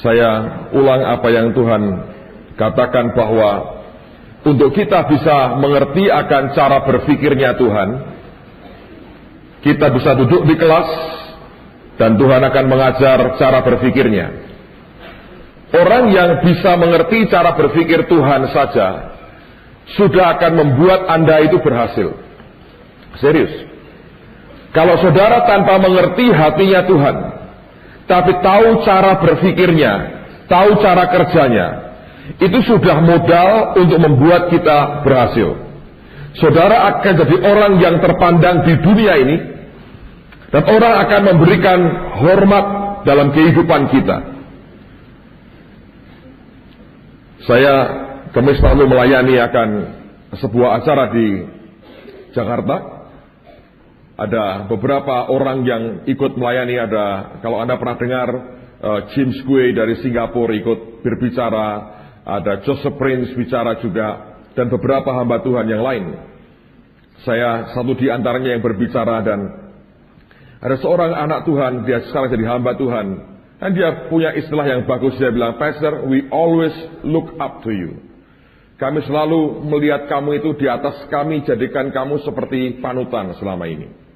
Saya ulang apa yang Tuhan katakan, bahwa untuk kita bisa mengerti akan cara berpikirnya Tuhan, kita bisa duduk di kelas dan Tuhan akan mengajar cara berpikirnya. Orang yang bisa mengerti cara berpikir Tuhan saja sudah akan membuat Anda itu berhasil. Serius. Kalau saudara tanpa mengerti hatinya Tuhan, tapi tahu cara berpikirnya, tahu cara kerjanya, itu sudah modal untuk membuat kita berhasil. Saudara akan jadi orang yang terpandang di dunia ini, dan orang akan memberikan hormat dalam kehidupan kita. Saya Kamis lalu melayani akan sebuah acara di Jakarta. Ada beberapa orang yang ikut melayani. Ada, kalau Anda pernah dengar, James Gui dari Singapura ikut berbicara, ada Joseph Prince bicara juga, dan beberapa hamba Tuhan yang lain. Saya satu di antaranya yang berbicara, dan ada seorang anak Tuhan, dia sekarang jadi hamba Tuhan, dan dia punya istilah yang bagus. Dia bilang, "Pastor, we always look up to you. Kami selalu melihat kamu itu di atas kami, jadikan kamu seperti panutan selama ini."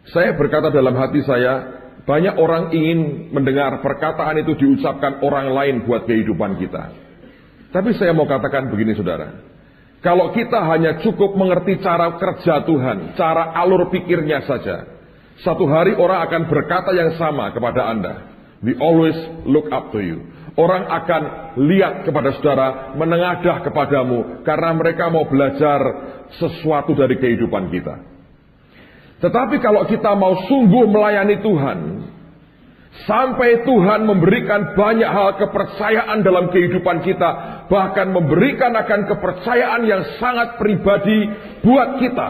Saya berkata dalam hati saya, banyak orang ingin mendengar perkataan itu diucapkan orang lain buat kehidupan kita. Tapi saya mau katakan begini, saudara. Kalau kita hanya cukup mengerti cara kerja Tuhan, cara alur pikirnya saja, satu hari orang akan berkata yang sama kepada Anda. We always look up to you. Orang akan lihat kepada saudara, menengadah kepadamu, karena mereka mau belajar sesuatu dari kehidupan kita. Tetapi kalau kita mau sungguh melayani Tuhan, sampai Tuhan memberikan banyak hal kepercayaan dalam kehidupan kita, bahkan memberikan akan kepercayaan yang sangat pribadi buat kita,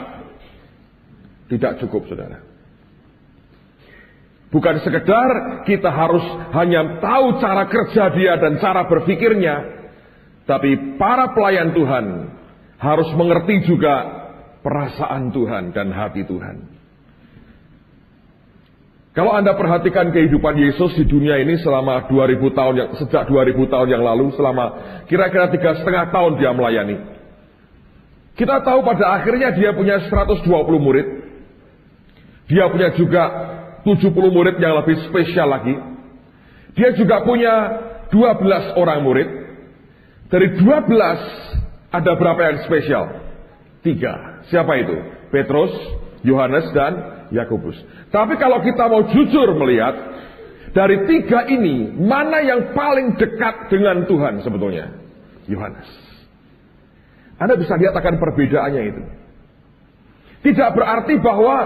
tidak cukup, saudara. Bukan sekedar kita harus hanya tahu cara kerja dia dan cara berpikirnya, tapi para pelayan Tuhan harus mengerti juga perasaan Tuhan dan hati Tuhan. Kalau Anda perhatikan kehidupan Yesus di dunia ini selama 2000 tahun, sejak 2000 tahun yang lalu, selama kira-kira 3,5 tahun dia melayani. Kita tahu pada akhirnya dia punya 120 murid. Dia punya juga 70 murid yang lebih spesial lagi. Dia juga punya 12 orang murid. Dari 12 ada berapa yang spesial? 3. Siapa itu? Petrus, Yohanes, dan Yakobus. Tapi kalau kita mau jujur melihat, dari 3 ini, mana yang paling dekat dengan Tuhan sebetulnya? Yohanes. Anda bisa lihat akan perbedaannya itu. Tidak berarti bahwa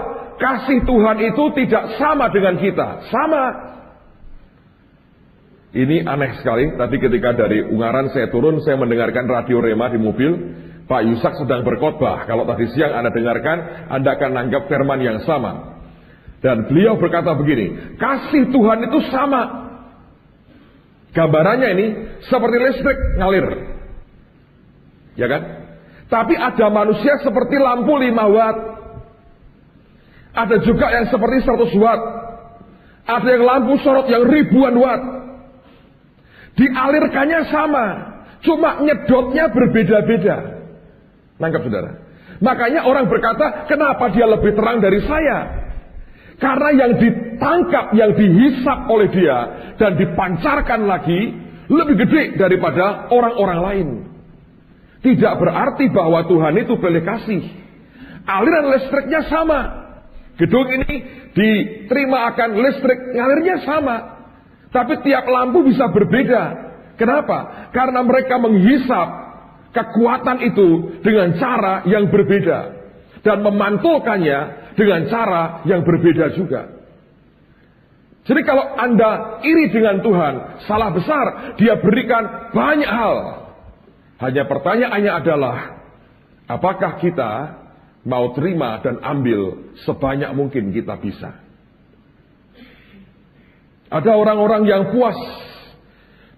kasih Tuhan itu tidak sama dengan kita. Sama. Ini aneh sekali. Tadi ketika dari Ungaran saya turun, saya mendengarkan Radio Rema di mobil. Pak Yusak sedang berkhotbah. Kalau tadi siang Anda dengarkan, Anda akan nanggap firman yang sama. Dan beliau berkata begini, kasih Tuhan itu sama. Gambarannya ini seperti listrik ngalir. Ya kan? Tapi ada manusia seperti lampu 5 watt. Ada juga yang seperti 100 watt. Ada yang lampu sorot yang ribuan watt. Dialirkannya sama, cuma nyedotnya berbeda-beda. Nangkap, saudara? Makanya orang berkata, kenapa dia lebih terang dari saya? Karena yang ditangkap, yang dihisap oleh dia dan dipancarkan lagi lebih gede daripada orang-orang lain. Tidak berarti bahwa Tuhan itu pilih kasih. Aliran listriknya sama. Gedung ini diterima akan listrik, ngalirnya sama. Tapi tiap lampu bisa berbeda. Kenapa? Karena mereka menghisap kekuatan itu dengan cara yang berbeda. Dan memantulkannya dengan cara yang berbeda juga. Jadi kalau Anda iri dengan Tuhan, salah besar. Dia berikan banyak hal. Hanya pertanyaannya adalah, apakah kita mau terima dan ambil sebanyak mungkin kita bisa? Ada orang-orang yang puas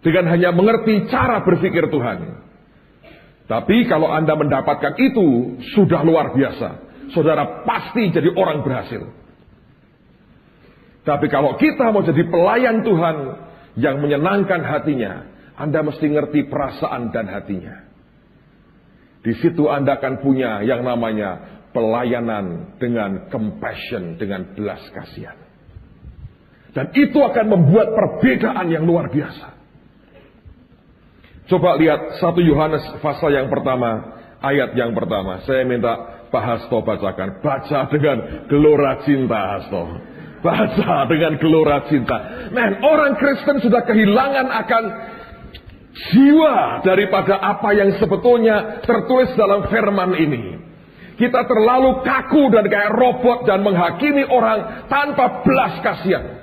dengan hanya mengerti cara berpikir Tuhan. Tapi kalau Anda mendapatkan itu, sudah luar biasa. Saudara pasti jadi orang berhasil. Tapi kalau kita mau jadi pelayan Tuhan yang menyenangkan hatinya, Anda mesti ngerti perasaan dan hatinya. Di situ Anda akan punya yang namanya pelayanan dengan compassion, dengan belas kasihan. Dan itu akan membuat perbedaan yang luar biasa. Coba lihat 1 Yohanes pasal yang pertama, ayat yang pertama. Saya minta Pak Hasto bacakan. Baca dengan gelora cinta, Hasto. Baca dengan gelora cinta. Men, orang Kristen sudah kehilangan akan jiwa daripada apa yang sebetulnya tertulis dalam firman ini. Kita terlalu kaku dan kayak robot dan menghakimi orang tanpa belas kasihan.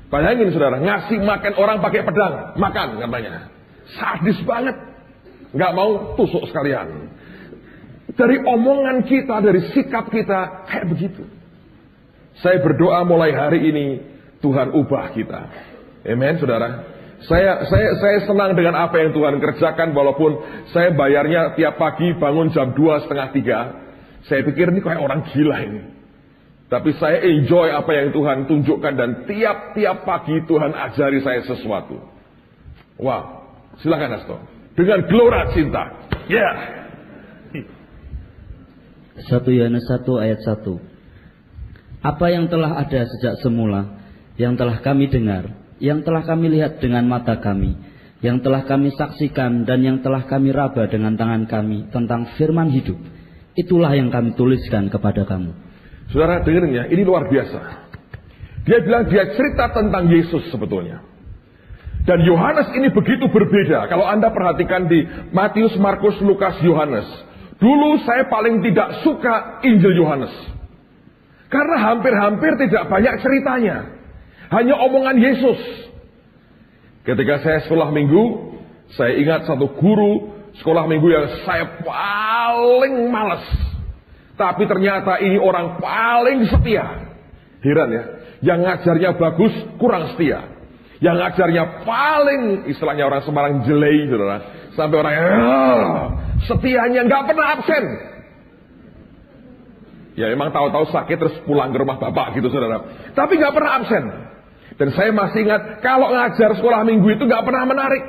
Bayangin saudara, ngasih makan orang pakai pedang, makan katanya. Sadis banget. Nggak mau tusuk sekalian. Dari omongan kita, dari sikap kita, kayak begitu. Saya berdoa mulai hari ini, Tuhan ubah kita. Amen, saudara. Saya senang dengan apa yang Tuhan kerjakan, walaupun saya bayarnya tiap pagi bangun jam 2:30, 3. Saya pikir ini kayak orang gila ini. Tapi saya enjoy apa yang Tuhan tunjukkan, dan tiap pagi Tuhan ajari saya sesuatu. Wow, silakan Hasto. Dengan gelora cinta. Ya. Yeah. 1 Yohanes 1 ayat 1. Apa yang telah ada sejak semula, yang telah kami dengar, yang telah kami lihat dengan mata kami, yang telah kami saksikan, dan yang telah kami raba dengan tangan kami tentang firman hidup, itulah yang kami tuliskan kepada kamu. Saudara dengerin ya, ini luar biasa. Dia bilang dia cerita tentang Yesus sebetulnya. Dan Yohanes ini begitu berbeda. Kalau Anda perhatikan di Matius, Markus, Lukas, Yohanes. Dulu saya paling tidak suka Injil Yohanes. Karena hampir-hampir tidak banyak ceritanya. Hanya omongan Yesus. Ketika saya sekolah minggu, saya ingat satu guru sekolah minggu yang saya paling malas. Tapi ternyata ini orang paling setia. Heran ya. Yang ngajarnya bagus, kurang setia. Yang ngajarnya paling, istilahnya orang Semarang, jelei, saudara. Sampai orang setianya nggak pernah absen. Ya memang tahu-tahu sakit terus pulang ke rumah bapak gitu, saudara. Tapi nggak pernah absen. Dan saya masih ingat, kalau ngajar sekolah minggu itu nggak pernah menarik.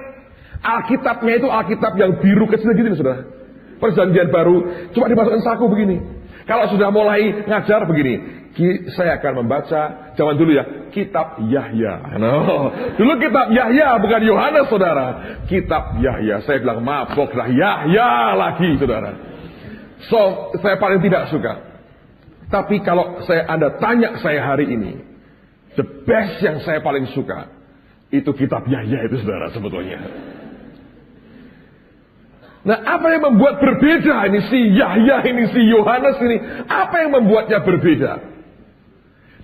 Alkitabnya itu Alkitab yang biru kecil gitu, saudara. Perjanjian baru, cuma dimasukin saku begini. Kalau sudah mulai ngajar begini, saya akan membaca, zaman dulu ya, kitab Yahya. No. Dulu kitab Yahya, bukan Yohanes, saudara. Kitab Yahya. Saya bilang, maboklah Yahya lagi, saudara. So, saya paling tidak suka. Tapi kalau Anda tanya saya hari ini, the best yang saya paling suka, itu kitab Yahya itu, saudara, sebetulnya. Nah, apa yang membuat berbeda ini si Yahya ini, si Yohanes ini? Apa yang membuatnya berbeda?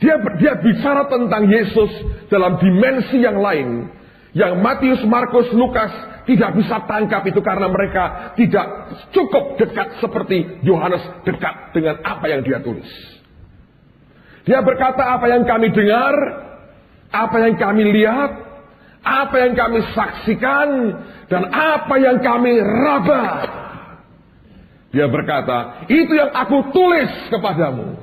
Dia bicara tentang Yesus dalam dimensi yang lain. Yang Matius, Markus, Lukas tidak bisa tangkap itu karena mereka tidak cukup dekat seperti Yohanes dekat dengan apa yang dia tulis. Dia berkata, apa yang kami dengar, apa yang kami lihat, apa yang kami saksikan, dan apa yang kami raba. Dia berkata, itu yang aku tulis kepadamu.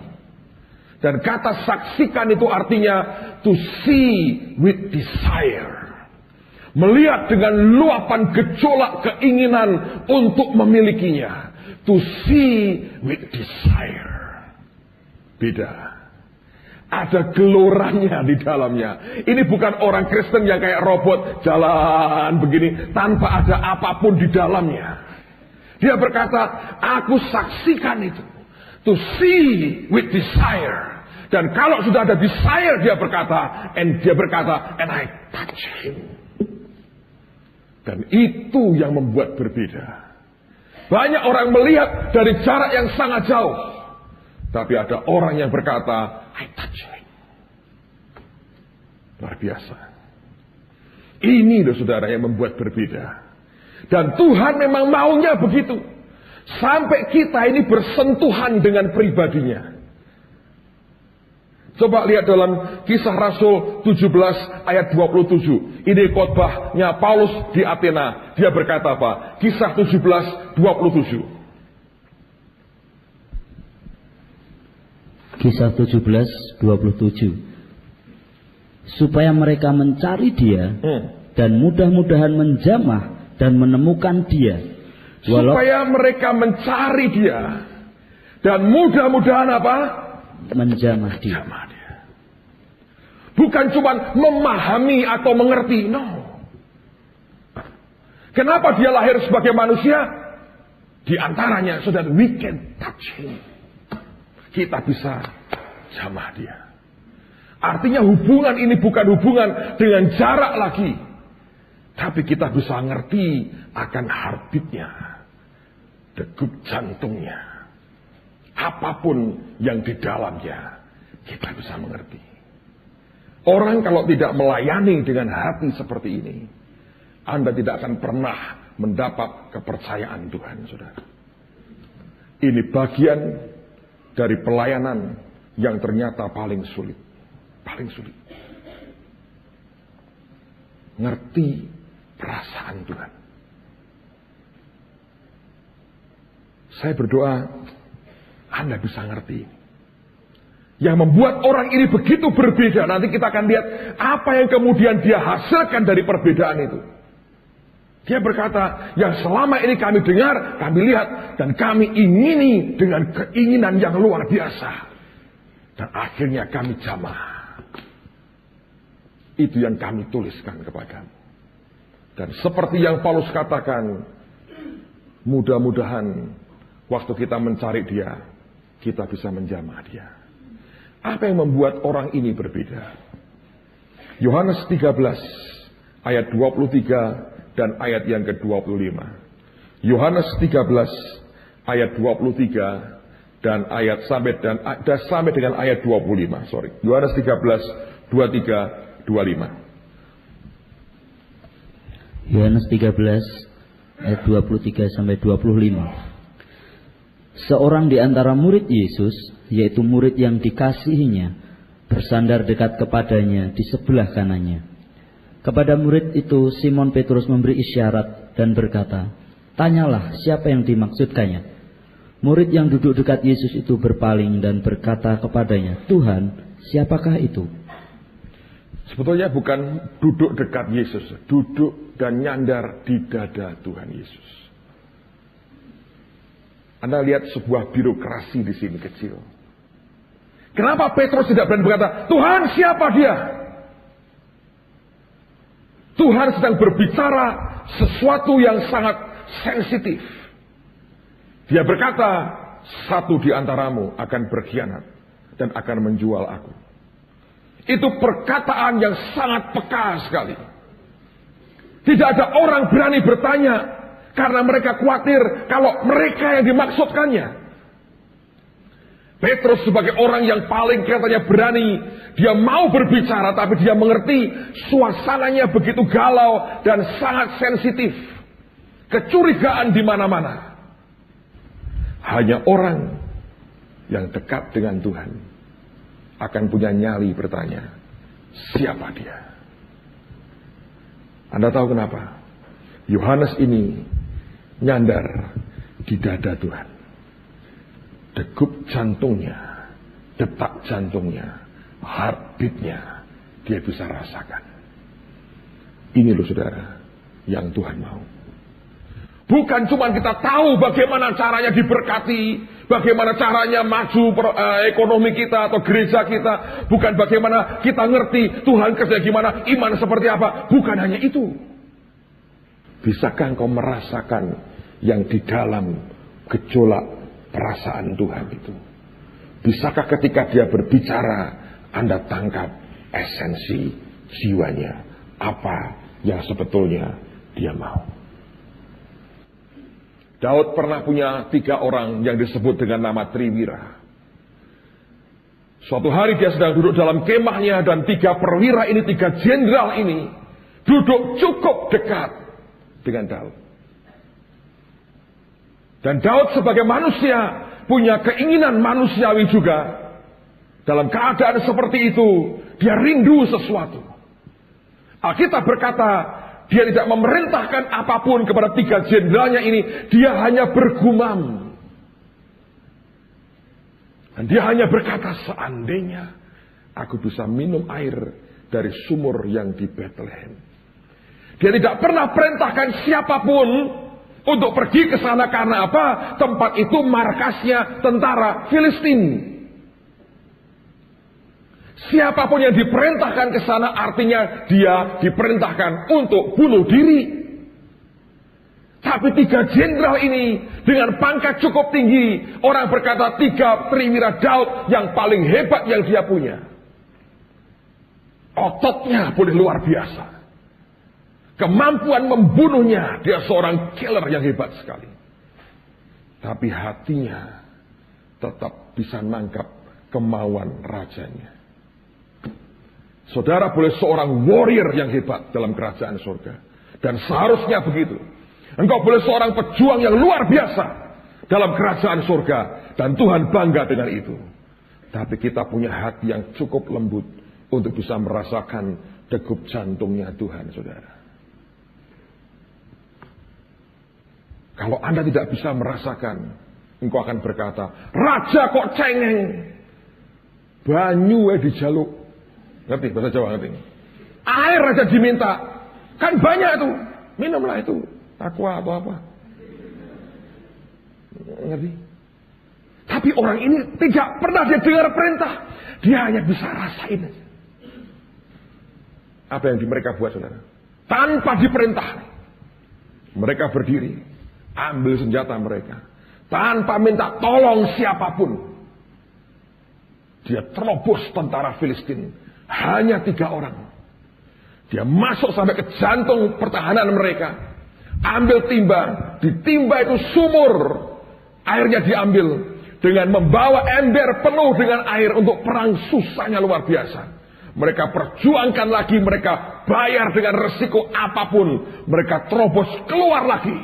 Dan kata saksikan itu artinya to see with desire. Melihat dengan luapan gejolak keinginan untuk memilikinya. To see with desire. Beda. Ada geloranya di dalamnya. Ini bukan orang Kristen yang kayak robot jalan begini tanpa ada apapun di dalamnya. Dia berkata, aku saksikan itu. To see with desire. Dan kalau sudah ada desire, dia berkata, and I touch him. Dan itu yang membuat berbeda. Banyak orang melihat dari jarak yang sangat jauh. Tapi ada orang yang berkata, I touch him. Luar biasa. Ini loh saudara yang membuat berbeda. Dan Tuhan memang maunya begitu. Sampai kita ini bersentuhan dengan pribadinya. Coba lihat dalam Kisah Rasul 17 ayat 27. Ini khotbahnya Paulus di Athena. Dia berkata apa? Kisah 17, 27. Kisah 17, 27. supaya mereka mencari Dia dan mudah-mudahan menjamah dan menemukan Dia. Supaya mereka mencari Dia dan mudah-mudahan apa? Menjamah Dia. Bukan cuma memahami atau mengerti, no. Kenapa Dia lahir sebagai manusia? Di antaranya, saudara, we can touch Him. Kita bisa jamah Dia. Artinya hubungan ini bukan hubungan dengan jarak lagi. Tapi kita bisa ngerti akan heartbeatnya, degup jantungnya. Apapun yang di dalamnya, kita bisa mengerti. Orang kalau tidak melayani dengan hati seperti ini, Anda tidak akan pernah mendapat kepercayaan Tuhan, saudara. Ini bagian dari pelayanan yang ternyata paling sulit. Paling sulit. Ngerti perasaan Tuhan. Saya berdoa, Anda bisa ngerti. Yang membuat orang ini begitu berbeda. Nanti kita akan lihat apa yang kemudian dia hasilkan dari perbedaan itu. Dia berkata, yang selama ini kami dengar, kami lihat, dan kami ingini dengan keinginan yang luar biasa. Dan akhirnya kami jamah. Itu yang kami tuliskan kepadamu. Dan seperti yang Paulus katakan, mudah-mudahan waktu kita mencari Dia, kita bisa menjamah Dia. Apa yang membuat orang ini berbeda? Yohanes 13 ayat 23 dan ayat yang ke-25. Yohanes 13 ayat 23 dan ayat sampai dengan ayat 25. Yohanes 13 23 25. Yohanes 13 ayat 23 sampai 25. Seorang di antara murid Yesus, yaitu murid yang dikasihinya, bersandar dekat kepadanya di sebelah kanannya. Kepada murid itu Simon Petrus memberi isyarat dan berkata, "Tanyalah siapa yang dimaksudkannya." Murid yang duduk dekat Yesus itu berpaling dan berkata kepadanya, "Tuhan, siapakah itu?" Sebetulnya bukan duduk dekat Yesus, duduk dan nyandar di dada Tuhan Yesus. Anda lihat sebuah birokrasi di sini kecil. Kenapa Petrus tidak berani berkata, "Tuhan, siapa dia?" Tuhan sedang berbicara sesuatu yang sangat sensitif. Dia berkata, "Satu di antaramu akan berkhianat dan akan menjual aku." Itu perkataan yang sangat peka sekali. Tidak ada orang berani bertanya karena mereka khawatir kalau mereka yang dimaksudkannya. Petrus sebagai orang yang paling kelihatannya berani, dia mau berbicara tapi dia mengerti suasananya begitu galau dan sangat sensitif. Kecurigaan di mana-mana. Hanya orang yang dekat dengan Tuhan akan punya nyali bertanya, siapa dia? Anda tahu kenapa? Yohanes ini nyandar di dada Tuhan. Degup jantungnya, detak jantungnya, heartbeatnya, dia bisa rasakan. Ini loh saudara, yang Tuhan mau. Bukan cuma kita tahu bagaimana caranya diberkati, bagaimana caranya maju ekonomi kita atau gereja kita. Bukan bagaimana kita ngerti Tuhan kerja gimana, iman seperti apa. Bukan hanya itu. Bisakah engkau merasakan yang di dalam gejolak perasaan Tuhan itu? Bisakah ketika dia berbicara, Anda tangkap esensi jiwanya, apa yang sebetulnya dia mau? Daud pernah punya 3 orang yang disebut dengan nama Triwira. Suatu hari dia sedang duduk dalam kemahnya dan 3 perwira ini, 3 jenderal ini duduk cukup dekat dengan Daud. Dan Daud sebagai manusia punya keinginan manusiawi juga. Dalam keadaan seperti itu, dia rindu sesuatu. Alkitab berkata, dia tidak memerintahkan apapun kepada 3 jenderalnya ini. Dia hanya bergumam. Dan dia hanya berkata, seandainya aku bisa minum air dari sumur yang di Bethlehem. Dia tidak pernah perintahkan siapapun untuk pergi ke sana karena apa? Tempat itu markasnya tentara Filistin. Siapapun yang diperintahkan ke sana artinya dia diperintahkan untuk bunuh diri. Tapi 3 jenderal ini dengan pangkat cukup tinggi, orang berkata 3 perwira Daud yang paling hebat yang dia punya. Ototnya boleh luar biasa. Kemampuan membunuhnya, dia seorang killer yang hebat sekali. Tapi hatinya tetap bisa nangkap kemauan rajanya. Saudara boleh seorang warrior yang hebat dalam kerajaan surga. Dan seharusnya begitu. Engkau boleh seorang pejuang yang luar biasa dalam kerajaan surga. Dan Tuhan bangga dengan itu. Tapi kita punya hati yang cukup lembut untuk bisa merasakan degup jantungnya Tuhan, saudara. Kalau Anda tidak bisa merasakan, engkau akan berkata, raja kok cengeng. Banyu dijaluk. Ngerti bahasa Jawa, ngerti? Air aja diminta. Kan banyak tuh. Minumlah itu. Aqua atau apa. Ngerti? Tapi orang ini tidak pernah dia dengar perintah. Dia hanya bisa rasain aja. Apa yang mereka buat, saudara? Tanpa diperintah. Mereka berdiri. Ambil senjata mereka. Tanpa minta tolong siapapun. Dia terobos tentara Filistin. Hanya 3 orang. Dia masuk sampai ke jantung pertahanan mereka. Ambil timba. Ditimba itu sumur. Airnya diambil. Dengan membawa ember penuh dengan air untuk perang susahnya luar biasa. Mereka perjuangkan lagi. Mereka bayar dengan resiko apapun. Mereka terobos keluar lagi.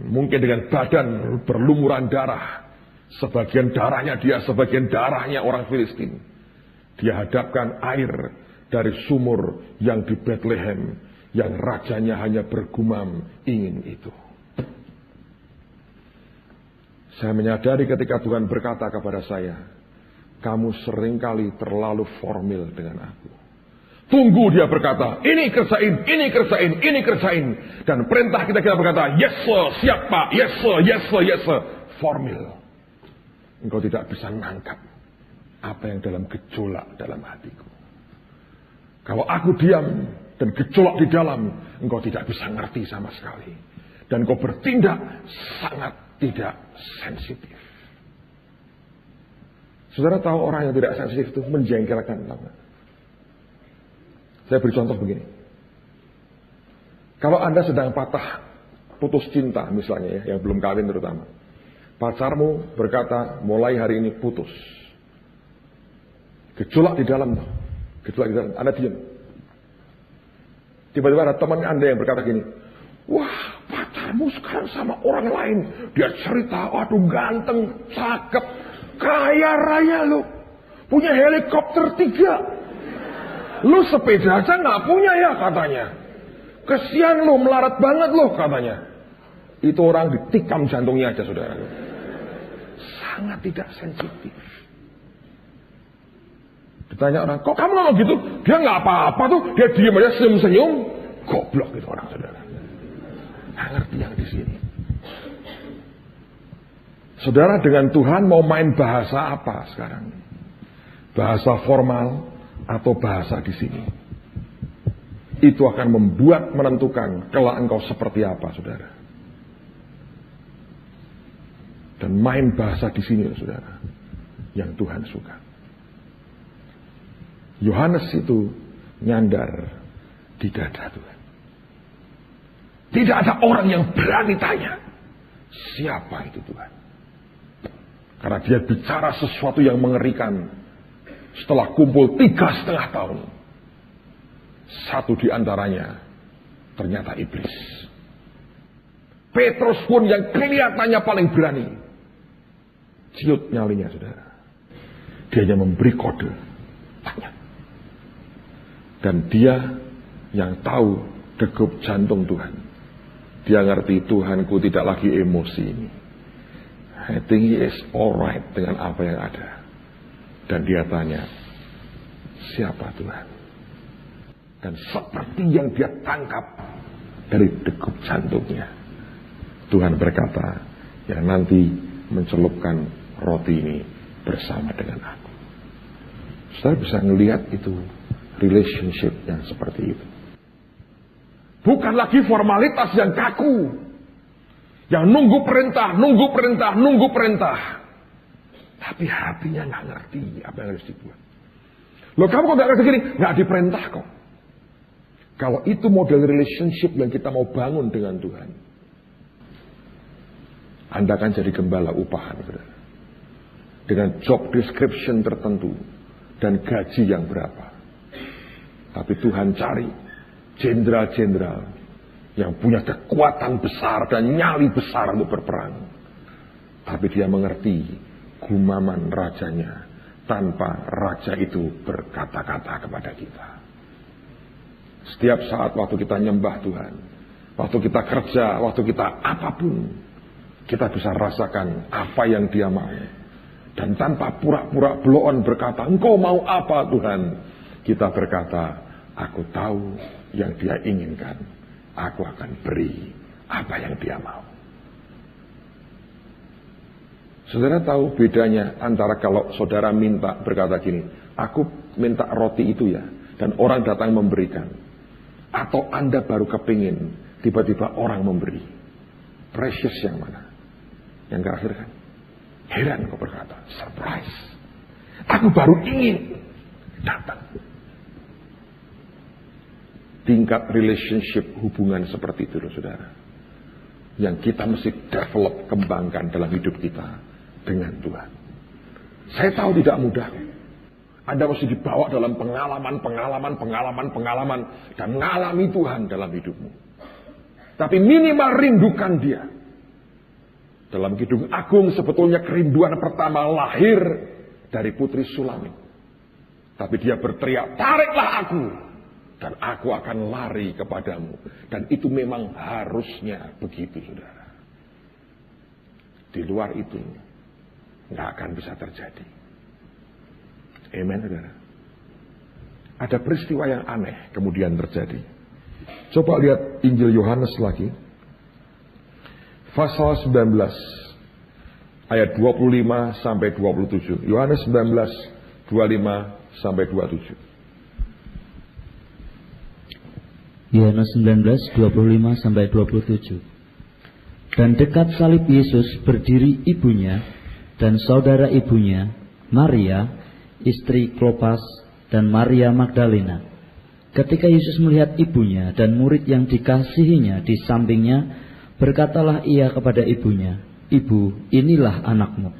Mungkin dengan badan berlumuran darah. Sebagian darahnya dia, sebagian darahnya orang Filistin. Dia hadapkan air dari sumur yang di Bethlehem, yang rajanya hanya bergumam ingin itu. Saya menyadari ketika Tuhan berkata kepada saya, kamu seringkali terlalu formil dengan aku. Tunggu, dia berkata, ini kerjain, ini kerjain, ini kerjain. Dan perintah kita berkata, yes sir, siap pak, yes sir, yes sir, yes sir. Formil. Engkau tidak bisa nangkap apa yang dalam gejolak dalam hatiku. Kalau aku diam dan gejolak di dalam, engkau tidak bisa ngerti sama sekali. Dan engkau bertindak sangat tidak sensitif. Saudara tahu orang yang tidak sensitif itu menjengkelkan. Saya beri contoh begini. Kalau Anda sedang patah, putus cinta misalnya ya, yang belum kawin terutama. Pacarmu berkata, mulai hari ini putus. Gejolak di dalam. Gejolak di dalam. Anda diam. Tiba-tiba ada teman Anda yang berkata gini, wah pacarmu sekarang sama orang lain. Dia cerita, aduh ganteng, cakep, kaya raya lo. Punya helikopter 3. Lu sepeda aja gak punya ya katanya. Kesian lu, melarat banget lu katanya. Itu orang ditikam jantungnya aja saudara. Sangat tidak sensitif. Ditanya orang, kok kamu ngomong gitu? Dia gak apa-apa tuh, dia diem aja senyum-senyum. Goblok itu orang saudara. Gak ngerti yang di sini. Saudara dengan Tuhan mau main bahasa apa sekarang? Bahasa formal atau bahasa di sini? Itu akan membuat menentukan kelak engkau seperti apa, saudara. Dan main bahasa di sini, saudara, yang Tuhan suka. Yohanes itu nyandar di dada Tuhan. Tidak ada orang yang berani tanya, siapa itu Tuhan? Karena dia bicara sesuatu yang mengerikan. Setelah kumpul 3,5 tahun, satu di antaranya ternyata iblis. Petrus pun yang kelihatannya paling berani, ciut nyalinya saudara. Dia hanya memberi kode, tanya. Dan dia yang tahu degup jantung Tuhan. Dia ngerti Tuhanku tidak lagi emosi ini. I think he is alright dengan apa yang ada. Dan dia tanya, siapa Tuhan. Dan seperti yang dia tangkap dari degup jantungnya, Tuhan berkata, yang nanti mencelupkan roti ini bersama dengan aku. Saudara bisa melihat itu relationship yang seperti itu. Bukan lagi formalitas yang kaku, yang nunggu perintah, tapi hatinya nggak ngerti apa yang harus dibuat. Loh, kamu kok nggak ngerti gini? Nggak diperintah kok. Kalau itu model relationship yang kita mau bangun dengan Tuhan, Anda akan jadi gembala upahan, saudara. Dengan job description tertentu dan gaji yang berapa. Tapi Tuhan cari jenderal-jenderal yang punya kekuatan besar dan nyali besar untuk berperang. Tapi dia mengerti gumaman rajanya tanpa raja itu berkata-kata kepada kita. Setiap saat waktu kita nyembah Tuhan, waktu kita kerja, waktu kita apapun, kita bisa rasakan apa yang dia mau. Dan tanpa pura-pura blow-on berkata, engkau mau apa Tuhan? Kita berkata, aku tahu yang dia inginkan. Aku akan beri apa yang dia mau. Saudara tahu bedanya antara kalau saudara minta berkata gini, aku minta roti itu ya, dan orang datang memberikan. Atau Anda baru kepingin, tiba-tiba orang memberi. Precious yang mana? Yang terakhir kan? Heran kau berkata, surprise. Aku baru ingin datang. Tingkat relationship hubungan seperti itu, saudara. Yang kita mesti develop, kembangkan dalam hidup kita dengan Tuhan. Saya tahu tidak mudah. Anda mesti dibawa dalam pengalaman dan mengalami Tuhan dalam hidupmu. Tapi minimal rindukan dia. Dalam Kidung Agung sebetulnya kerinduan pertama lahir dari Putri Sulami. Tapi dia berteriak, tariklah aku. Dan aku akan lari kepadamu. Dan itu memang harusnya begitu, saudara. Di luar itu, nggak akan bisa terjadi. Amen, saudara. Ada peristiwa yang aneh kemudian terjadi. Coba lihat Injil Yohanes lagi. Pasal 19 ayat 25 sampai 27. Yohanes 19 25 sampai 27. Yohanes 19 25 sampai 27. Dan dekat salib Yesus berdiri ibunya dan saudara ibunya, Maria, istri Klopas, dan Maria Magdalena. Ketika Yesus melihat ibunya dan murid yang dikasihinya di sampingnya, berkatalah ia kepada ibunya, Ibu, inilah anakmu.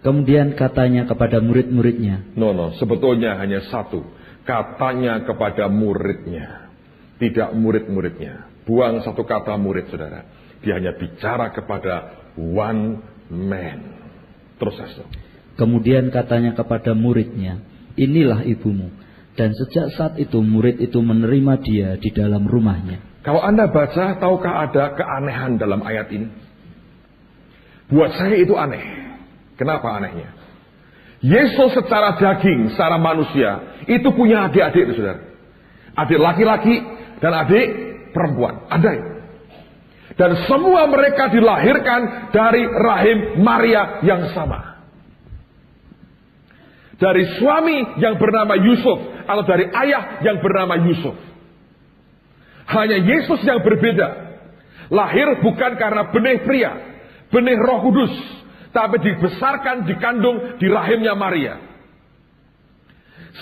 Kemudian katanya kepada murid-muridnya. Sebetulnya hanya satu. Katanya kepada muridnya. Tidak murid-muridnya. Buang satu kata murid, saudara. Dia hanya bicara kepada one man. Terus saja. Kemudian katanya kepada muridnya, inilah ibumu. Dan sejak saat itu murid itu menerima dia di dalam rumahnya. Kalau Anda baca, tahukah ada keanehan dalam ayat ini? Buat saya itu aneh. Kenapa anehnya? Yesus secara daging, secara manusia, itu punya adik-adik, saudara. Adik laki-laki dan adik perempuan. Ada itu. Dan semua mereka dilahirkan dari rahim Maria yang sama. Dari suami yang bernama Yusuf, atau dari ayah yang bernama Yusuf. Hanya Yesus yang berbeda. Lahir bukan karena benih pria, benih Roh Kudus, tapi dibesarkan, dikandung di rahimnya Maria.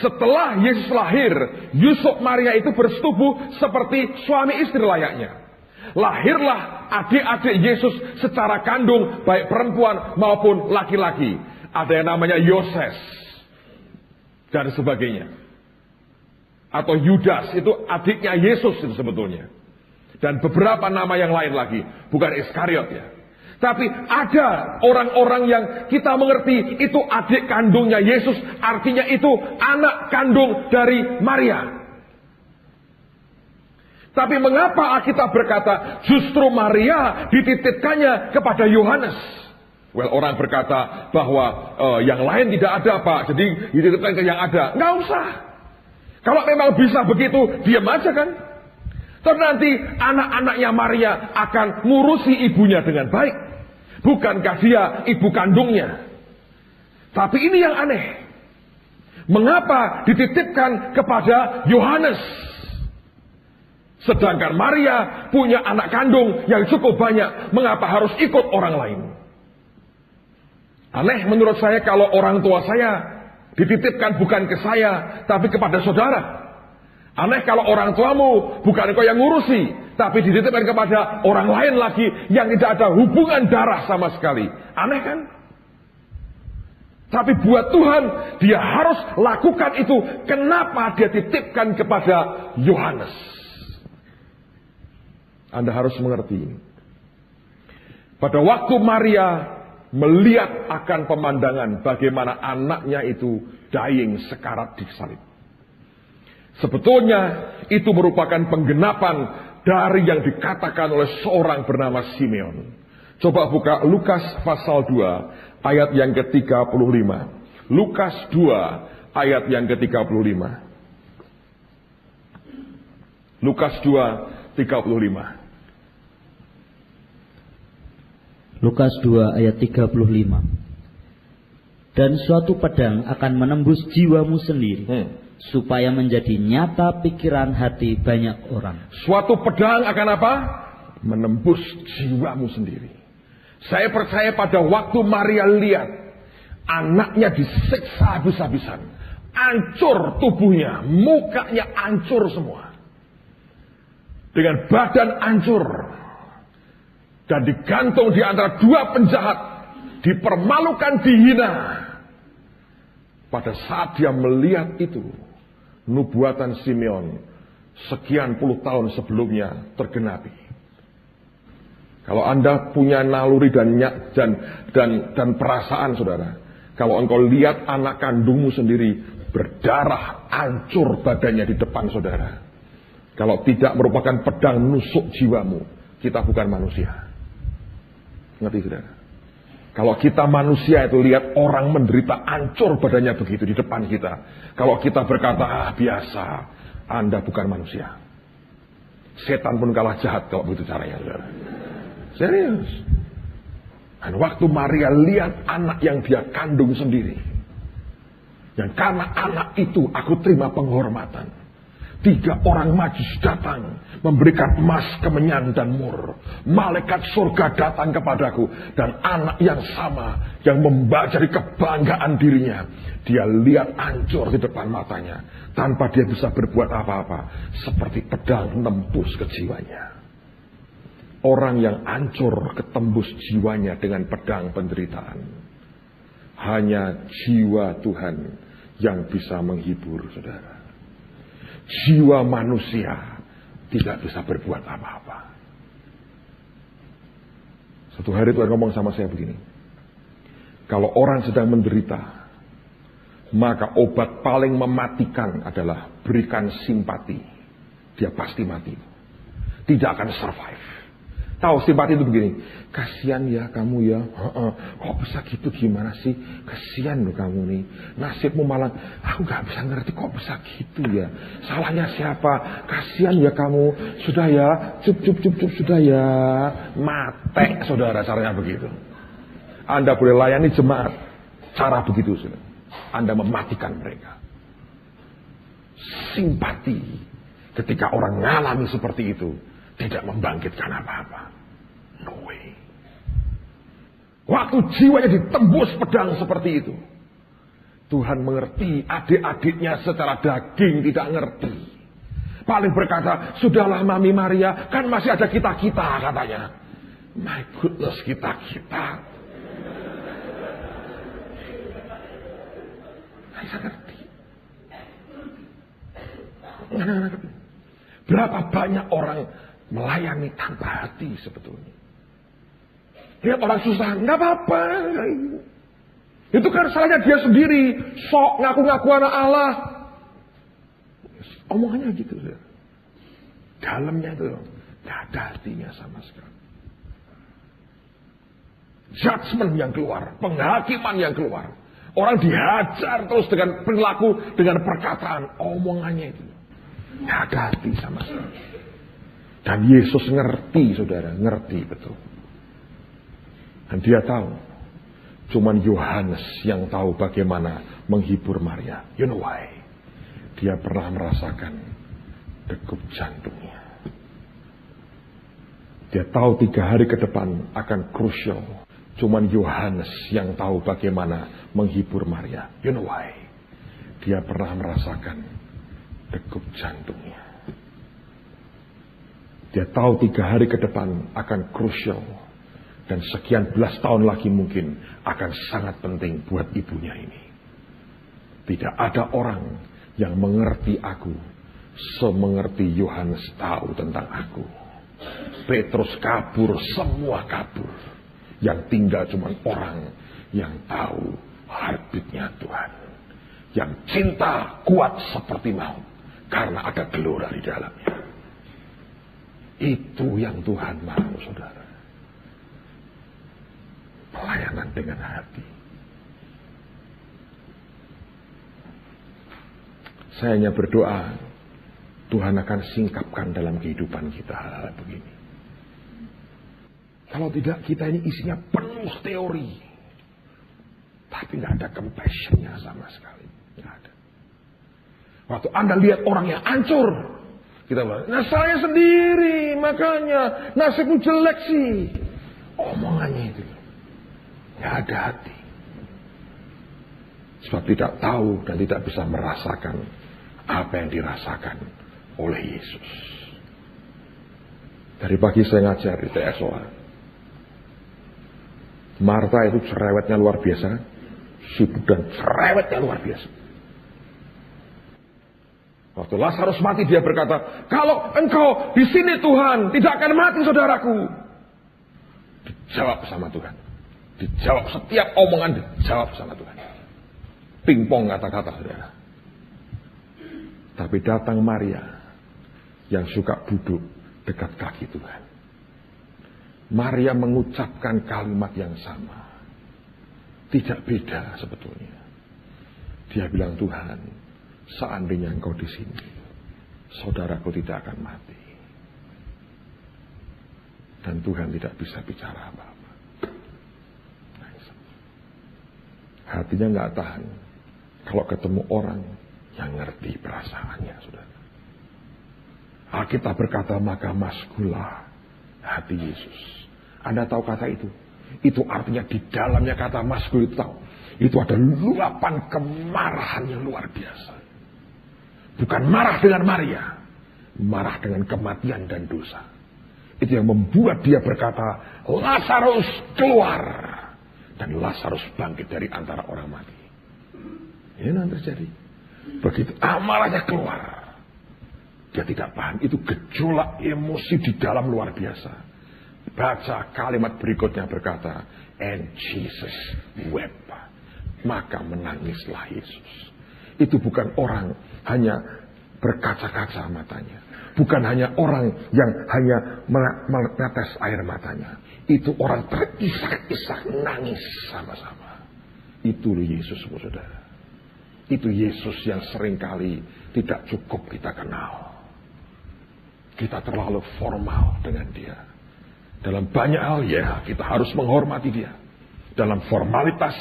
Setelah Yesus lahir, Yusuf Maria itu bersetubuh seperti suami istri layaknya. Lahirlah adik-adik Yesus secara kandung, baik perempuan maupun laki-laki. Ada yang namanya Yoses dan sebagainya. Atau Yudas, itu adiknya Yesus itu sebetulnya. Dan beberapa nama yang lain lagi, bukan Iskariot ya. Tapi ada orang-orang yang kita mengerti itu adik kandungnya Yesus, artinya itu anak kandung dari Maria. Tapi mengapa Alkitab berkata justru Maria dititipkannya kepada Yohanes? Orang berkata bahwa yang lain tidak ada, Pak, jadi dititipkan ke yang ada. Nggak usah. Kalau memang bisa begitu, diam aja kan? Terus nanti anak-anaknya Maria akan ngurusi ibunya dengan baik. Bukankah dia ibu kandungnya? Tapi ini yang aneh. Mengapa dititipkan kepada Yohanes? Sedangkan Maria punya anak kandung yang cukup banyak. Mengapa harus ikut orang lain? Aneh menurut saya kalau orang tua saya dititipkan bukan ke saya, tapi kepada saudara. Aneh kalau orang tuamu bukan engkau yang ngurusi, tapi dititipkan kepada orang lain lagi yang tidak ada hubungan darah sama sekali. Aneh kan? Tapi buat Tuhan, dia harus lakukan itu. Kenapa dia titipkan kepada Yohanes? Anda harus mengerti ini. Pada waktu Maria melihat akan pemandangan bagaimana anaknya itu dying, sekarat di salib. Sebetulnya itu merupakan penggenapan dari yang dikatakan oleh seorang bernama Simeon. Coba buka Lukas pasal 2 ayat yang ke-35. Lukas 2 ayat yang ke-35. Lukas 2:35. Lukas 2 ayat 35. Dan suatu pedang akan menembus jiwamu sendiri, supaya menjadi nyata pikiran hati banyak orang. Suatu pedang akan apa? Menembus jiwamu sendiri. Saya percaya pada waktu Maria lihat anaknya disiksa habis-habisan, hancur tubuhnya, mukanya hancur semua, dengan badan hancur, dan digantung di antara dua penjahat, dipermalukan, dihina. Pada saat dia melihat itu, nubuatan Simeon sekian puluh tahun sebelumnya tergenapi. Kalau Anda punya naluri dan perasaan, saudara, kalau engkau lihat anak kandungmu sendiri berdarah, hancur badannya di depan saudara, kalau tidak merupakan pedang menusuk jiwamu, kita bukan manusia. Ngerti, saudara? Kalau kita manusia itu lihat orang menderita hancur badannya begitu di depan kita, kalau kita berkata, biasa, Anda bukan manusia. Setan pun kalah jahat kalau begitu caranya, saudara. Serius. Dan waktu Maria lihat anak yang dia kandung sendiri, yang karena anak itu aku terima penghormatan. 3 orang majus datang memberikan emas, kemenyan dan mur. Malaikat surga datang kepadaku, dan anak yang sama yang membaca kebanggaan dirinya, dia lihat hancur di depan matanya tanpa dia bisa berbuat apa-apa, seperti pedang menembus ke jiwanya. Orang yang hancur ketembus jiwanya dengan pedang penderitaan. Hanya jiwa Tuhan yang bisa menghibur, saudara. Jiwa manusia tidak bisa berbuat apa-apa. Suatu hari Tuhan ngomong sama saya begini. Kalau orang sedang menderita, maka obat paling mematikan adalah berikan simpati. Dia pasti mati. Tidak akan survive. Tahu simpati itu begini. Kasihan ya kamu ya. Kok bisa gitu, gimana sih? Kasihan loh kamu nih. Nasibmu malah, aku gak bisa ngerti kok bisa gitu ya. Salahnya siapa? Kasihan ya kamu. Sudah ya. Cup sudah ya. Mate saudara, caranya begitu. Anda boleh layani jemaat cara begitu, saudara. Anda mematikan mereka. Simpati ketika orang ngalami seperti itu tidak membangkitkan apa-apa. No way. Waktu jiwanya ditembus pedang seperti itu, Tuhan mengerti. Adik-adiknya secara daging tidak ngerti. Paling berkata, sudahlah Mami Maria, kan masih ada kita-kita, katanya. My goodness, kita-kita. Saya ngerti. Berapa banyak orang melayani tanpa hati sebetulnya. Lihat orang susah, nggak apa-apa. Itu kan salahnya dia sendiri. Sok ngaku-ngaku anak Allah. Omongannya gitu. Dalamnya itu nggak ada hatinya sama sekali. Judgment yang keluar, penghakiman yang keluar. Orang dihajar terus dengan perilaku, dengan perkataan, omongannya itu. Nggak ada hati sama sekali. Dan Yesus ngerti, saudara, ngerti betul. Dan dia tahu, cuman Yohanes yang tahu bagaimana menghibur Maria. You know why? Dia pernah merasakan degup jantungnya. Dia tahu 3 hari ke depan akan krusial. Cuman Yohanes yang tahu bagaimana menghibur Maria. You know why? Dia pernah merasakan degup jantungnya. Dia tahu 3 hari ke depan akan krusial. Dan sekian belas tahun lagi mungkin akan sangat penting buat ibunya ini. Tidak ada orang yang mengerti aku semengerti Yohanes tahu tentang aku. Petrus kabur, semua kabur. Yang tinggal cuma orang yang tahu heartbeatnya Tuhan. Yang cinta kuat seperti maut. Karena ada gelora di dalamnya. Itu yang Tuhan mau, saudara. Pelayanan dengan hati. Saya hanya berdoa, Tuhan akan singkapkan dalam kehidupan kita hal-hal begini. Kalau tidak, kita ini isinya penuh teori. Tapi nggak ada compassion-nya sama sekali. Nggak ada. Waktu Anda lihat orang yang hancur, kita bilang, nah saya sendiri, makanya nasibmu jelek sih. Omongannya itu. Nggak ada hati. Sebab tidak tahu dan tidak bisa merasakan apa yang dirasakan oleh Yesus. Dari pagi saya ngajar di TSOA. Marta itu cerewetnya luar biasa. Sibuk dan cerewetnya luar biasa. Waktu Lazarus mati dia berkata, kalau engkau di sini Tuhan, tidak akan mati saudaraku. Dijawab sama Tuhan. Dijawab, setiap omongan dijawab sama Tuhan. Pingpong kata-kata saudara. Tapi datang Maria yang suka duduk dekat kaki Tuhan. Maria mengucapkan kalimat yang sama. Tidak beda sebetulnya. Dia bilang, Tuhan, seandainya engkau di sini, saudaraku tidak akan mati. Dan Tuhan tidak bisa bicara apa-apa. Hatinya nggak tahan kalau ketemu orang yang ngerti perasaannya, saudara. Alkitab berkata, maka maskulah hati Yesus. Anda tahu kata itu? Itu artinya di dalamnya kata maskul itu tahu. Itu ada luapan kemarahan yang luar biasa. Bukan marah dengan Maria, marah dengan kematian dan dosa. Itu yang membuat dia berkata, Lazarus keluar. Dan Lazarus bangkit dari antara orang mati. Ini yang terjadi. Begitu amarahnya keluar. Dia tidak paham. Itu gejolak emosi di dalam luar biasa. Baca kalimat berikutnya berkata, and Jesus wept. Maka menangislah Yesus. Itu bukan orang hanya berkaca-kaca matanya. Bukan hanya orang yang hanya menetes air matanya. Itu orang terisak-isak nangis sama-sama. Itu Yesus, saudara. Itu Yesus yang seringkali tidak cukup kita kenal. Kita terlalu formal dengan dia. Dalam banyak hal ya kita harus menghormati dia. Dalam formalitas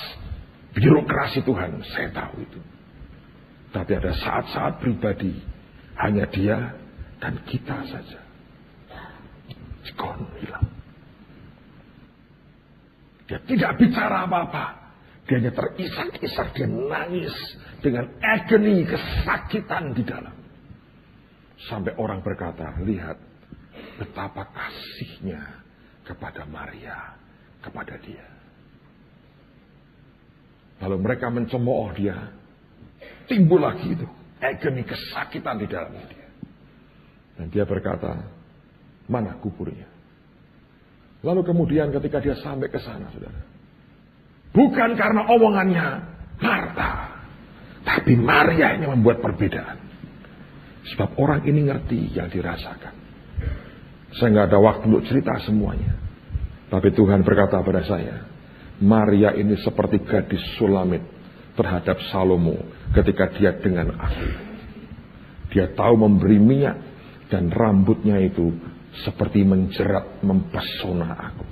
birokrasi Tuhan, saya tahu itu. Tapi ada saat-saat pribadi, hanya dia dan kita saja. Gone, hilang. Dia tidak bicara apa-apa. Dia hanya terisak-isak, dia nangis dengan agony, kesakitan di dalam. Sampai orang berkata, lihat betapa kasihnya kepada Maria, kepada dia. Lalu mereka mencemooh dia. Timbul lagi itu agony, kesakitan di dalam dia. Dan dia berkata, mana kuburnya? Lalu kemudian ketika dia sampai ke sana, saudara. Bukan karena omongannya Marta. Tapi Maria yang membuat perbedaan. Sebab orang ini ngerti yang dirasakan. Saya nggak ada waktu untuk cerita semuanya. Tapi Tuhan berkata pada saya, Maria ini seperti gadis Sulamit terhadap Salomo ketika dia dengan aku. Dia tahu memberi minyak dan rambutnya itu seperti menjerat mempesona aku.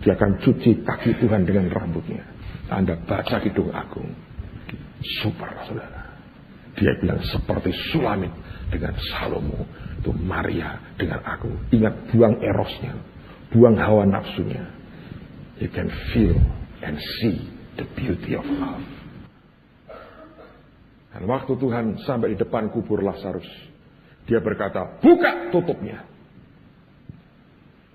Dia akan cuci kaki Tuhan dengan rambutnya. Anda baca Kidung Agung. Super, saudara. Dia bilang seperti Sulamit dengan Salomo. Itu Maria dengan aku. Ingat, buang erosnya. Buang hawa nafsunya. You can feel and see the beauty of love. Dan waktu Tuhan sampai di depan kubur Lazarus, dia berkata, buka tutupnya.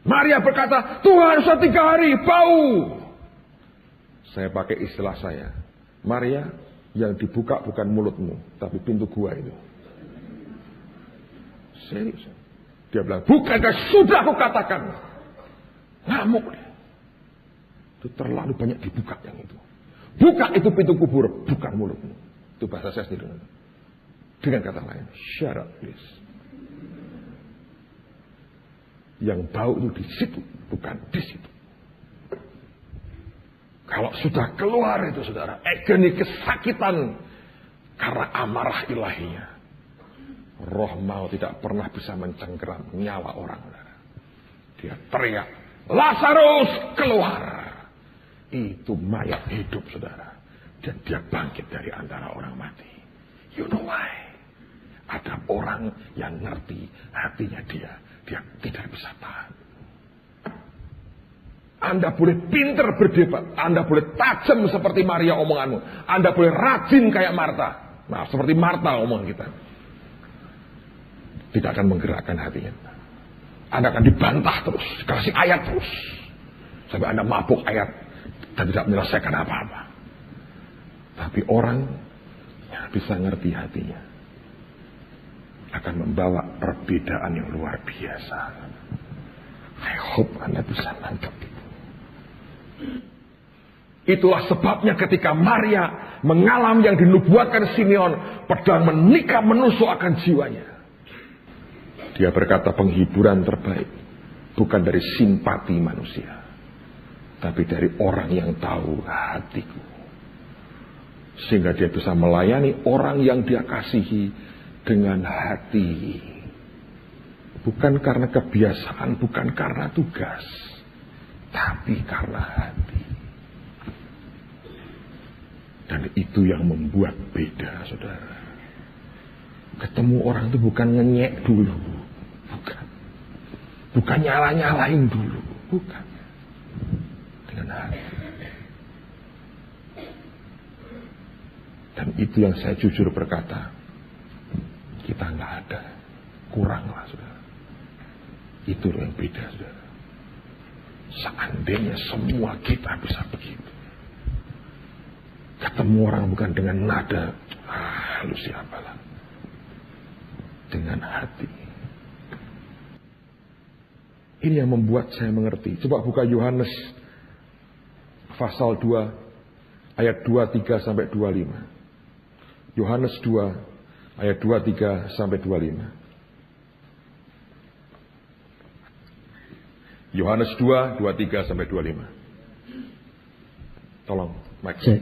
Maria berkata, Tuhan, sudah 3 hari, bau. Saya pakai istilah saya. Maria, yang dibuka bukan mulutmu, tapi pintu gua itu. Serius. Dia bilang, bukankah sudah aku katakan. Ngamuk dia. Itu terlalu banyak dibuka yang itu. Buka itu pintu kubur, bukan mulutmu. Itu bahasa saya sendiri. Dengan kata lain, shut up please. Yang bau itu di situ, bukan di situ. Kalau sudah keluar itu, saudara, agoni kesakitan karena amarah ilahinya. Roh maut tidak pernah bisa mencengkeram nyawa orang, saudara. Dia teriak, Lazarus keluar. Itu mayat hidup, saudara. Dan dia bangkit dari antara orang mati. You know why? Ada orang yang ngerti hatinya dia. Dia tidak bisa tahan. Anda boleh pinter berdebat. Anda boleh tajam seperti Maria omonganmu. Anda boleh rajin kayak Marta. Nah, seperti Marta omongan kita. Tidak akan menggerakkan hatinya. Anda akan dibantah terus. Dikasih ayat terus. Sampai Anda mabuk ayat. Dan tidak menyelesaikan apa-apa. Tapi orang yang bisa ngerti hatinya akan membawa perbedaan yang luar biasa. I hope Anda bisa nangkep itu. Itulah sebabnya ketika Maria mengalami yang dinubuatkan Simeon, pedang menikam menusuk akan jiwanya. Dia berkata penghiburan terbaik bukan dari simpati manusia, tapi dari orang yang tahu hatiku. Sehingga dia bisa melayani orang yang dia kasihi dengan hati. Bukan karena kebiasaan, bukan karena tugas, tapi karena hati. Dan itu yang membuat beda, saudara. Ketemu orang itu bukan ngenyek dulu. Bukan. Bukan nyala-nyalain dulu. Bukan. Dengan hati. Dan itu yang saya jujur berkata. Kita nggak ada. Kuranglah, saudara. Itu yang beda, saudara. Seandainya semua kita bisa begitu. Ketemu orang bukan dengan nada. Lu siapalah. Dengan hati. Ini yang membuat saya mengerti. Coba buka Yohanes pasal 2 ayat 23 sampai 25. Yohanes 2 ayat 23 sampai 25. Yohanes 2 23 sampai 25. Tolong, Mike.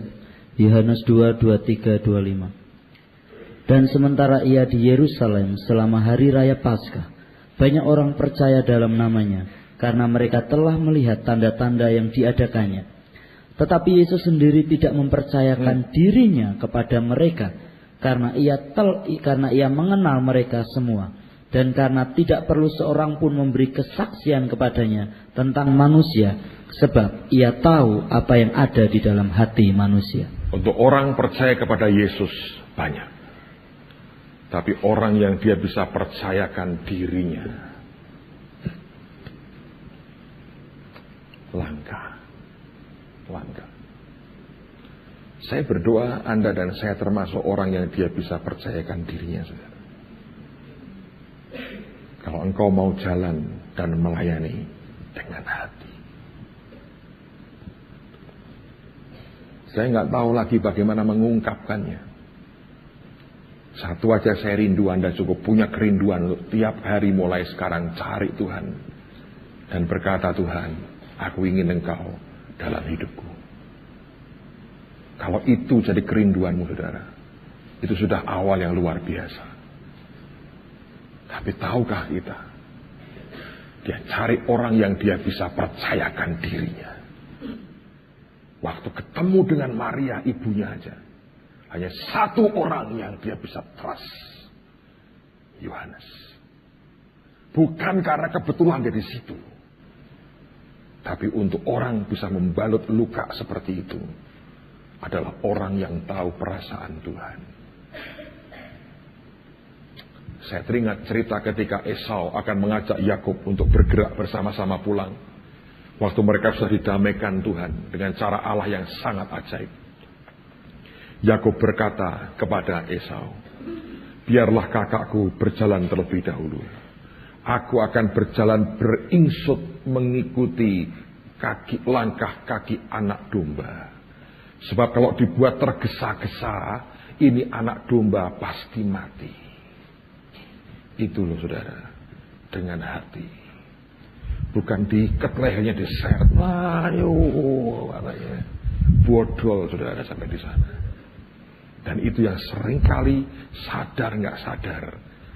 Yohanes 2 23 25. Dan sementara ia di Yerusalem selama hari raya Paskah, banyak orang percaya dalam namanya, karena mereka telah melihat tanda-tanda yang diadakannya. Tetapi Yesus sendiri tidak mempercayakan dirinya kepada mereka, karena ia mengenal mereka semua, dan karena tidak perlu seorang pun memberi kesaksian kepadanya tentang manusia, sebab ia tahu apa yang ada di dalam hati manusia. Untuk orang percaya kepada Yesus banyak. Tapi orang yang dia bisa percayakan dirinya langka. Saya berdoa Anda dan saya termasuk orang yang dia bisa percayakan dirinya, saudara. Kalau engkau mau jalan dan melayani dengan hati. Saya nggak tahu lagi bagaimana mengungkapkannya. Satu aja saya rindu, Anda cukup punya kerinduan untuk tiap hari mulai sekarang cari Tuhan. Dan berkata, Tuhan, aku ingin Engkau dalam hidupku. Kalau itu jadi kerinduanmu, saudara, itu sudah awal yang luar biasa. Tapi tahukah kita, dia cari orang yang dia bisa percayakan dirinya. Waktu ketemu dengan Maria, ibunya aja, hanya satu orang yang dia bisa trust, Yohanes. Bukan karena kebetulan dia di situ, tapi untuk orang bisa membalut luka seperti itu adalah orang yang tahu perasaan Tuhan. Saya teringat cerita ketika Esau akan mengajak Yakub untuk bergerak bersama-sama pulang. Waktu mereka sudah didamaikan Tuhan dengan cara Allah yang sangat ajaib. Yakub berkata kepada Esau, biarlah kakakku berjalan terlebih dahulu. Aku akan berjalan beringsut mengikuti langkah kaki anak domba. Sebab kalau dibuat tergesa-gesa, ini anak domba pasti mati. Itu loh saudara, dengan hati. Bukan diikat lehernya, diseret. Ayo, katanya. Bodol saudara sampai di sana. Dan itu yang seringkali sadar nggak sadar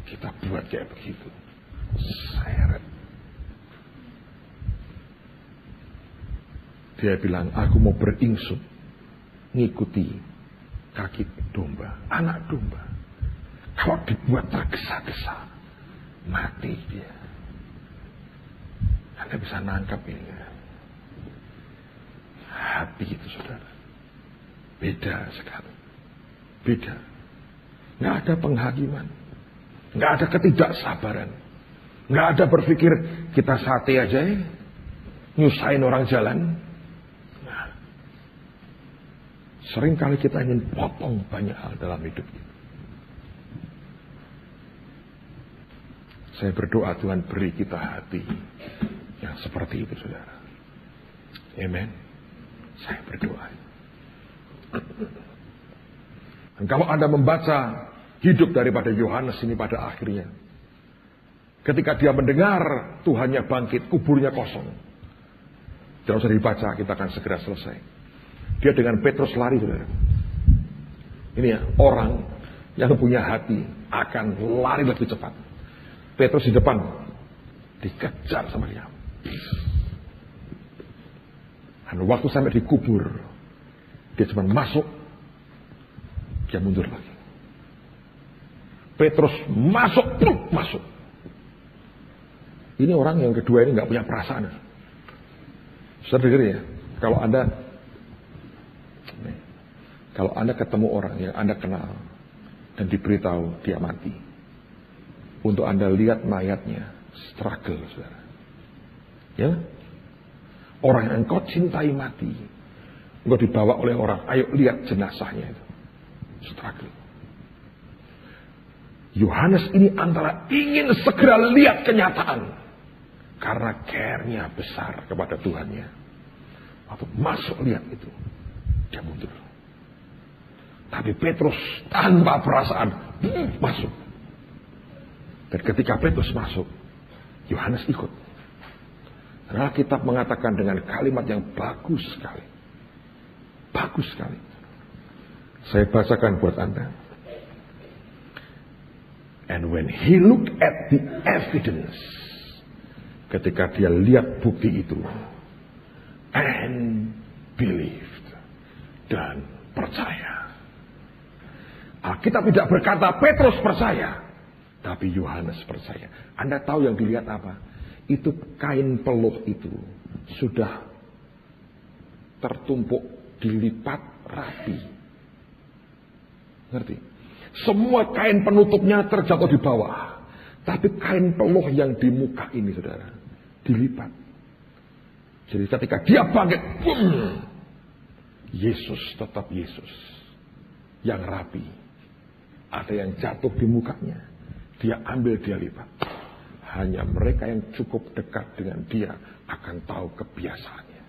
kita buat kayak begitu. Seret. Dia bilang, aku mau beringsut ngikuti kaki domba, anak domba. Kalau dibuat tergesa-gesa, mati dia. Anda bisa nangkap ini. Hati itu saudara, beda sekali. Beda. Nggak ada penghakiman, nggak ada ketidaksabaran, nggak ada berpikir kita sate aja ya, nyusahin orang jalan. Seringkali kita ingin potong banyak hal dalam hidup kita. Saya berdoa Tuhan beri kita hati yang seperti itu saudara. Amen. Saya berdoa. Dan kalau Anda membaca hidup daripada Yohanes ini pada akhirnya, ketika dia mendengar Tuhannya bangkit, kuburnya kosong. Tidak usah dibaca, kita akan segera selesai. Dia dengan Petrus lari saudara. Ini ya, orang yang punya hati akan lari lebih cepat. Petrus di depan, dikejar sama dia. Dan waktu sampai di kubur, dia cuma masuk, dia mundur lagi. Petrus masuk, masuk. Ini orang yang kedua ini nggak punya perasaan. Saudara dengar ya, kalau anda ketemu orang yang Anda kenal dan diberitahu dia mati, untuk Anda lihat mayatnya, struggle saudara. Ya, orang yang engkau cintai mati, engkau dibawa oleh orang, ayo lihat jenazahnya itu, struggle. Yohanes ini antara ingin segera lihat kenyataan, karena care-nya besar kepada Tuhannya. Waktu masuk lihat itu, dia mundur. Tapi Petrus tanpa perasaan masuk. Dan ketika Petrus masuk, Yohanes ikut. Karena Alkitab mengatakan dengan kalimat yang bagus sekali. Bagus sekali. Saya bacakan buat Anda. And when he looked at the evidence, ketika dia lihat bukti itu, and believed, dan percaya. Alkitab tidak berkata Petrus percaya, tapi Yohanes percaya. Anda tahu yang dilihat apa? Itu kain peluh itu sudah tertumpuk, dilipat rapi. Ngerti? Semua kain penutupnya terjatuh di bawah. Tapi kain peluh yang di muka ini saudara, dilipat. Jadi ketika dia bangkit, boom, Yesus tetap Yesus. Yang rapi. Ada yang jatuh di mukanya, dia ambil, dia lipat. Hanya mereka yang cukup dekat dengan dia akan tahu kebiasaannya.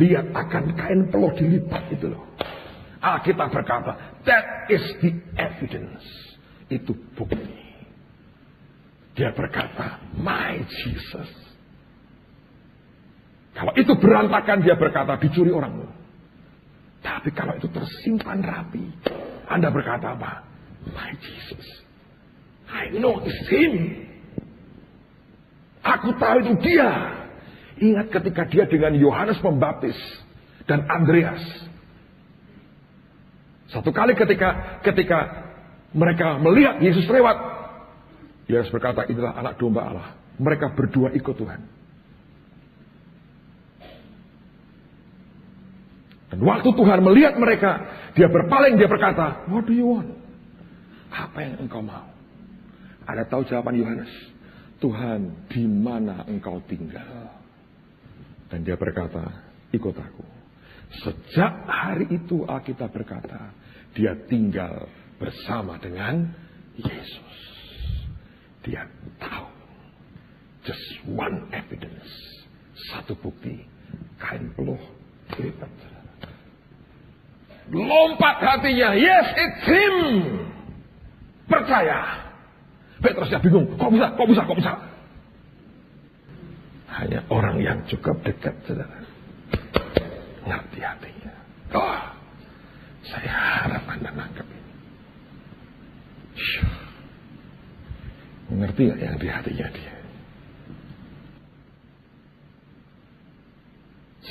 Lihat akan kain peluh dilipat itu loh. Alkitab berkata, that is the evidence. Itu bukti. Dia berkata, my Jesus. Kalau itu berantakan, dia berkata, dicuri orang. Tapi kalau itu tersimpan rapi, Anda berkata apa? My Jesus, I know it's him. Aku tahu itu dia. Ingat ketika dia dengan Yohanes Pembaptis dan Andreas. Satu kali ketika mereka melihat Yesus lewat, Yesus berkata, inilah anak domba Allah. Mereka berdua ikut Tuhan. Dan waktu Tuhan melihat mereka, dia berpaling, dia berkata, what do you want? Apa yang engkau mau? Anda tahu jawaban Yohanes? Tuhan, di mana engkau tinggal? Dan dia berkata, ikut aku. Sejak hari itu Alkitab berkata, dia tinggal bersama dengan Yesus. Dia tahu. Just one evidence. Satu bukti. Kain peluh dilipat. Lompat hatinya. Yes, it's him. Percaya. Petrusnya bingung. Kok bisa? Hanya orang yang cukup dekat, saudara. Ngerti hatinya. Oh, saya harap Anda nangkep ini. Mengerti gak yang di hatinya dia?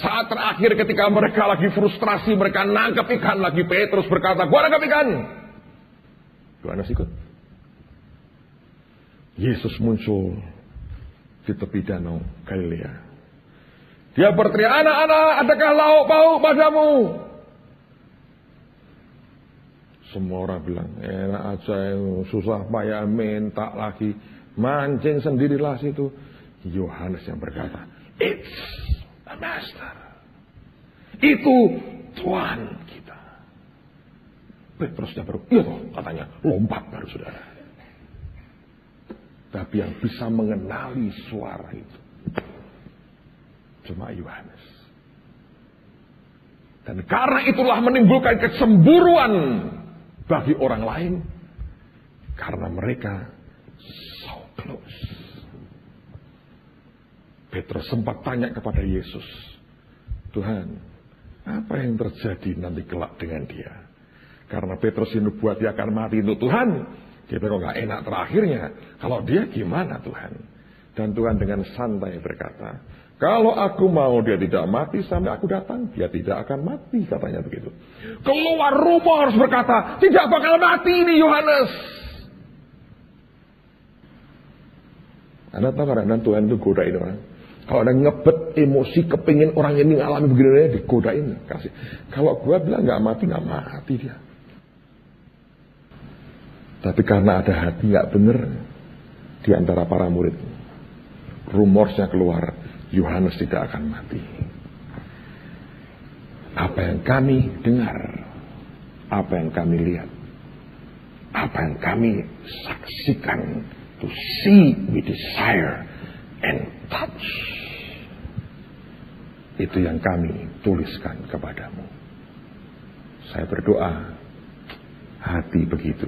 Saat terakhir ketika mereka lagi frustrasi, mereka nangkep ikan lagi. Petrus berkata, gua nangkep ikan. Yohanes ikut. Yesus muncul di tepi danau Galilea. Dia berteriak, anak-anak, adakah lauk pauk padamu? Semua orang bilang, enak aja, susah payah minta lagi. Mancing sendirilah situ. Yohanes yang berkata, it's the master. Itu Tuhan kita. Petrusnya baru, iya toh, katanya, lompat baru saudara. Tapi yang bisa mengenali suara itu cuma Yohanes. Dan karena itulah menimbulkan kecemburuan bagi orang lain. Karena mereka so close. Petrus sempat tanya kepada Yesus, Tuhan, apa yang terjadi nanti kelak dengan dia? Karena Petrus ini buat dia akan mati untuk Tuhan. Kita kok gak enak terakhirnya. Kalau dia gimana Tuhan? Dan Tuhan dengan santai berkata, kalau aku mau dia tidak mati sampai aku datang, dia tidak akan mati, katanya begitu. Keluar rumor berkata, tidak bakal mati ini Yohanes. Anda tahu kadang-kadang Tuhan itu godain orang. Kalau ada ngebet emosi, kepingin orang ini ngalami begini, digodain. Kasih. Kalau gue bilang gak mati dia. Tapi karena ada hati gak benar di antara para murid, rumorsnya keluar, Yohanes tidak akan mati. Apa yang kami dengar, apa yang kami lihat, apa yang kami saksikan, to see, we desire, and touch, itu yang kami tuliskan kepadamu. Saya berdoa, hati begitu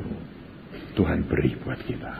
Tuhan beri buat kita.